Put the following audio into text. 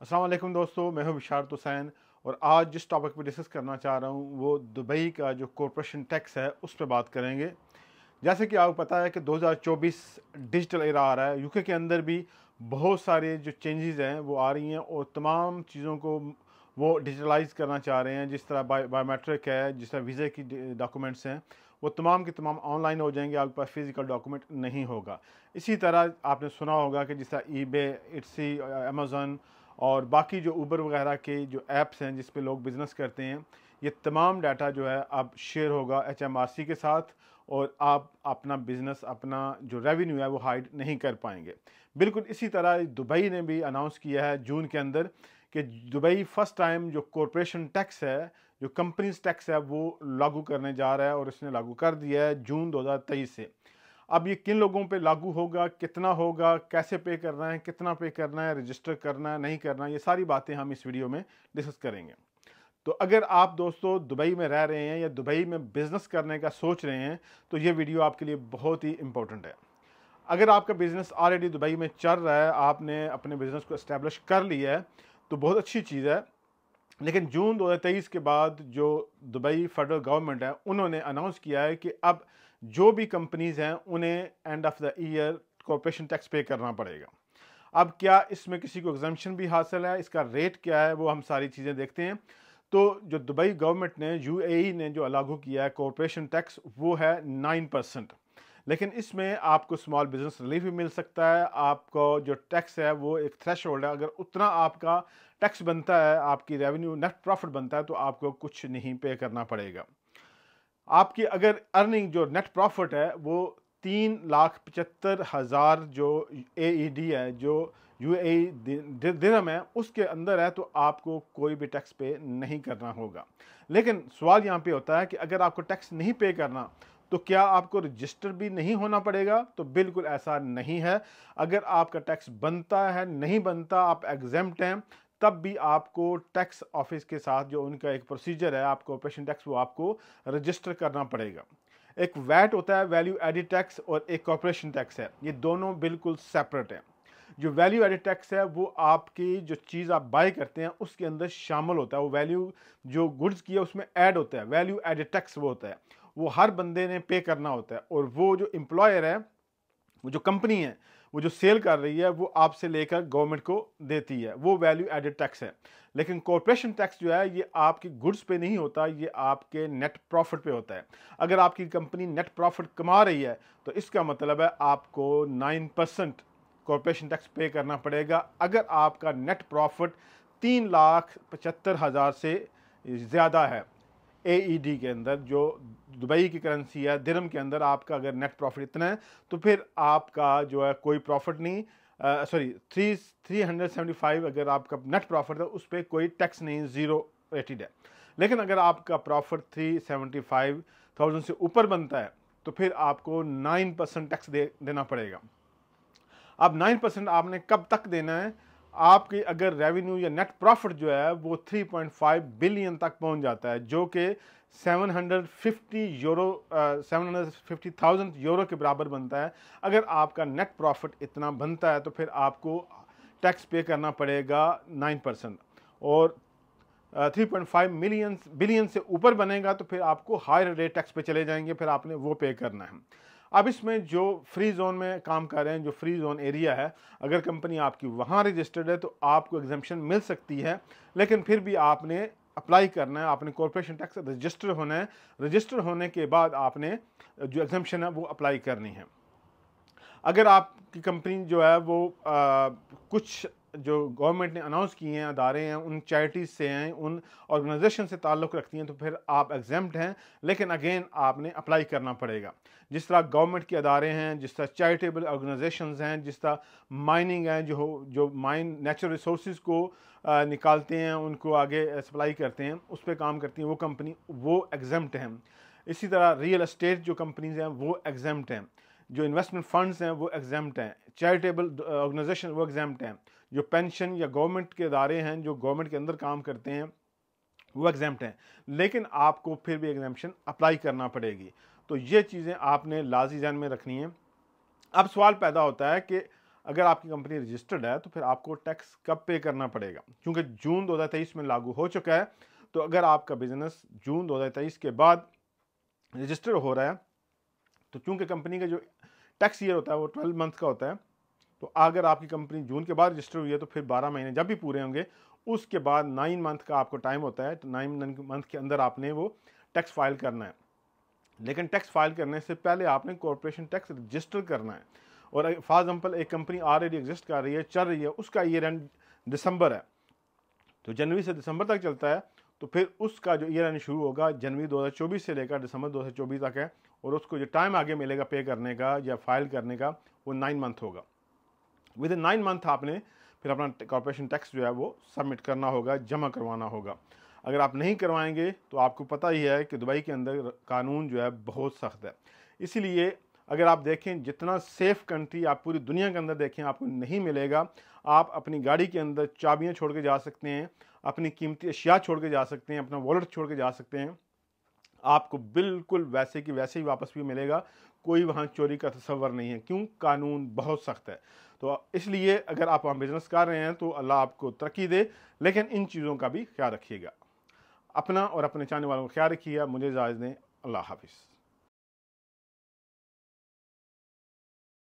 अस्सलाम वालेकुम दोस्तों, मैं हूं बिशारत हुसैन और आज जिस टॉपिक पे डिस्कस करना चाह रहा हूं वो दुबई का जो कॉरपोरेशन टैक्स है उस पर बात करेंगे। जैसे कि आपको पता है कि 2024 डिजिटल एरा आ रहा है। यूके के अंदर भी बहुत सारे जो चेंजेस हैं वो आ रही हैं और तमाम चीज़ों को वो डिजिटलाइज करना चाह रहे हैं। जिस तरह बायोमेट्रिक है, जिस तरह वीज़े की डॉक्यूमेंट्स हैं, वो तमाम के तमाम ऑनलाइन हो जाएंगे, आपके पास फिजिकल डॉक्यूमेंट नहीं होगा। इसी तरह आपने सुना होगा कि जिस तरह ईबे, इट्सी, अमेज़न और बाकी जो ऊबर वगैरह के जो ऐप्स हैं जिस पे लोग बिज़नेस करते हैं, ये तमाम डाटा जो है अब शेयर होगा HMRC के साथ और आप अपना बिज़नेस, अपना जो रेवेन्यू है वो हाइड नहीं कर पाएंगे। बिल्कुल इसी तरह दुबई ने भी अनाउंस किया है जून के अंदर कि दुबई फर्स्ट टाइम जो कॉरपोरेशन टैक्स है, जो कंपनीज टैक्स है, वो लागू करने जा रहा है और इसने लागू कर दिया है जून 2023 से। अब ये किन लोगों पे लागू होगा, कितना होगा, कैसे पे करना है, कितना पे करना है, रजिस्टर करना है, नहीं करना है, ये सारी बातें हम इस वीडियो में डिस्कस करेंगे। तो अगर आप दोस्तों दुबई में रह रहे हैं या दुबई में बिज़नेस करने का सोच रहे हैं तो ये वीडियो आपके लिए बहुत ही इंपॉर्टेंट है। अगर आपका बिज़नेस ऑलरेडी दुबई में चल रहा है, आपने अपने बिज़नेस को इस्टेब्लिश कर लिया है, तो बहुत अच्छी चीज़ है। लेकिन जून 2023 के बाद जो दुबई फेडरल गवर्नमेंट है उन्होंने अनाउंस किया है कि अब जो भी कंपनीज हैं उन्हें end of the year corporation tax पे करना पड़ेगा। अब क्या इसमें किसी को एग्जम्पशन भी हासिल है, इसका रेट क्या है, वो हम सारी चीज़ें देखते हैं। तो जो दुबई गवर्नमेंट ने, UAE ने जो लागू किया है कॉरपोरेशन टैक्स, वो है 9%। लेकिन इसमें आपको स्मॉल बिजनेस रिलीफ भी मिल सकता है। आपको जो टैक्स है वो एक थ्रेशोल्ड है, अगर उतना आपका टैक्स बनता है, आपकी रेवेन्यू नेट प्रॉफिट बनता है, तो आपको कुछ नहीं पे करना पड़ेगा। आपकी अगर अर्निंग जो नेट प्रॉफिट है वो 3,75,000 जो AED है, जो UAE दिरहम है, उसके अंदर है, तो आपको कोई भी टैक्स पे नहीं करना होगा। लेकिन सवाल यहाँ पे होता है कि अगर आपको टैक्स नहीं पे करना तो क्या आपको रजिस्टर भी नहीं होना पड़ेगा? तो बिल्कुल ऐसा नहीं है। अगर आपका टैक्स बनता है, नहीं बनता, आप एग्जेम्प्ट हैं, तब भी आपको टैक्स ऑफिस के साथ जो उनका एक प्रोसीजर है, आप कॉरपोरेशन टैक्स, वो आपको रजिस्टर करना पड़ेगा। एक वैट होता है, वैल्यू एडिड टैक्स, और एक कॉरपोरेशन टैक्स है। ये दोनों बिल्कुल सेपरेट हैं। जो वैल्यू एडिड टैक्स है वो आपकी जो चीज़ आप बाय करते हैं उसके अंदर शामिल होता है। वो वैल्यू जो गुड्स की है उसमें ऐड होता है, वैल्यू एडिड टैक्स वो होता है। वो हर बंदे ने पे करना होता है और वो जो एम्प्लॉयर है, वो जो कंपनी है, वो जो सेल कर रही है, वो आपसे लेकर गवर्नमेंट को देती है, वो वैल्यू एडेड टैक्स है। लेकिन कॉरपोरेशन टैक्स जो है ये आपकी गुड्स पे नहीं होता, ये आपके नेट प्रॉफिट पे होता है। अगर आपकी कंपनी नेट प्रॉफिट कमा रही है तो इसका मतलब है आपको 9% कॉरपोरेशन टैक्स पे करना पड़ेगा। अगर आपका नेट प्रॉफिट 3,75,000 से ज़्यादा है, AED के अंदर जो दुबई की करेंसी है, दिरहम के अंदर आपका अगर नेट प्रॉफिट इतना है, तो फिर आपका जो है कोई प्रॉफिट नहीं, सॉरी 375 अगर आपका नेट प्रॉफिट है उस पर कोई टैक्स नहीं, ज़ीरो रेटेड है। लेकिन अगर आपका प्रॉफिट 375,000 से ऊपर बनता है तो फिर आपको 9% टैक्स देना पड़ेगा। अब 9% आपने कब तक देना है? आपकी अगर रेवेन्यू या नेट प्रॉफिट जो है वो 3.5 बिलियन तक पहुंच जाता है, जो कि 750,000 यूरो के बराबर बनता है। अगर आपका नेट प्रॉफिट इतना बनता है तो फिर आपको टैक्स पे करना पड़ेगा 9%। और 3.5 बिलियन से ऊपर बनेगा तो फिर आपको हायर रेट टैक्स पे चले जाएंगे, फिर आपने वो पे करना है। अब इसमें जो फ्री जोन में काम कर रहे हैं, जो फ्री जोन एरिया है, अगर कंपनी आपकी वहाँ रजिस्टर्ड है तो आपको एग्जम्पशन मिल सकती है। लेकिन फिर भी आपने अप्लाई करना है, आपने कॉरपोरेशन टैक्स रजिस्टर होना है। रजिस्टर होने के बाद आपने जो एग्जम्पशन है वो अप्लाई करनी है। अगर आपकी कंपनी जो है वो कुछ जो गवर्नमेंट ने अनाउंस किए हैं अदारे हैं, उन चैरिटीज़ से हैं, उन ऑर्गेनाइजेशन से ताल्लुक़ रखती हैं, तो फिर आप एग्जेम्प्ट हैं। लेकिन अगेन आपने अप्लाई करना पड़ेगा। जिस तरह गवर्नमेंट के अदारे हैं, जिस तरह चैरिटेबल ऑर्गेनाइजेशंस हैं, जिस तरह माइनिंग है, जो माइन नेचुरल रिसोर्स को निकालते हैं, उनको आगे सप्लाई करते हैं, उस पर काम करती हैं वो कंपनी, वो एग्जेम्प्ट हैं। इसी तरह रियल एस्टेट जो कंपनीज हैं वो एग्जेम्प्ट हैं। जो इन्वेस्टमेंट फंड्स हैं वो एग्जेम्प्ट हैं। चैरिटेबल ऑर्गेनाइजेशन वो एग्जेम्प्ट हैं। जो पेंशन या गवर्नमेंट के अदारे हैं जो गवर्नमेंट के अंदर काम करते हैं वो एग्जेम्प्ट हैं। लेकिन आपको फिर भी एग्जेम्पशन अप्लाई करना पड़ेगी। तो ये चीज़ें आपने लाजी जान में रखनी है। अब सवाल पैदा होता है कि अगर आपकी कंपनी रजिस्टर्ड है तो फिर आपको टैक्स कब पे करना पड़ेगा, क्योंकि जून 2023 में लागू हो चुका है। तो अगर आपका बिजनेस जून 2023 के बाद रजिस्टर हो रहा है, तो चूंकि कंपनी का जो टैक्स ईयर होता है वो 12 मंथ का होता है, तो अगर आपकी कंपनी जून के बाद रजिस्टर हुई है तो फिर 12 महीने जब भी पूरे होंगे उसके बाद 9 मंथ का आपको टाइम होता है। तो 9 मंथ के अंदर आपने वो टैक्स फाइल करना है। लेकिन टैक्स फाइल करने से पहले आपने कॉर्पोरेशन टैक्स रजिस्टर करना है। और फॉर एग्जाम्पल एक कंपनी ऑलरेडी एग्जिस्ट कर रही है, चल रही है, उसका ईयर एंड दिसंबर है, तो जनवरी से दिसंबर तक चलता है, तो फिर उसका जो ईयर एंड शुरू होगा जनवरी 2024 से लेकर दिसंबर 2024 तक है। और उसको जो टाइम आगे मिलेगा पे करने का या फाइल करने का वो 9 मंथ होगा। विद इन 9 मंथ आपने फिर अपना कॉर्पोरेशन टैक्स जो है वो सबमिट करना होगा, जमा करवाना होगा। अगर आप नहीं करवाएंगे तो आपको पता ही है कि दुबई के अंदर कानून जो है बहुत सख्त है। इसीलिए अगर आप देखें जितना सेफ कंट्री आप पूरी दुनिया के अंदर देखें आपको नहीं मिलेगा। आप अपनी गाड़ी के अंदर चाबियां छोड़ के जा सकते हैं, अपनी कीमती अशिया छोड़ के जा सकते हैं, अपना वॉलेट छोड़ के जा सकते हैं, आपको बिल्कुल वैसे की वैसे ही वापस भी मिलेगा। कोई वहाँ चोरी का तस्वर नहीं है, क्यों, कानून बहुत सख्त है। तो इसलिए अगर आप वहाँ बिजनेस कर रहे हैं तो अल्लाह आपको तरक्की दे, लेकिन इन चीज़ों का भी ख्याल रखिएगा। अपना और अपने चाहने वालों का ख्याल रखिएगा। मुझे इजाज़त दें। अल्लाह हाफिज़।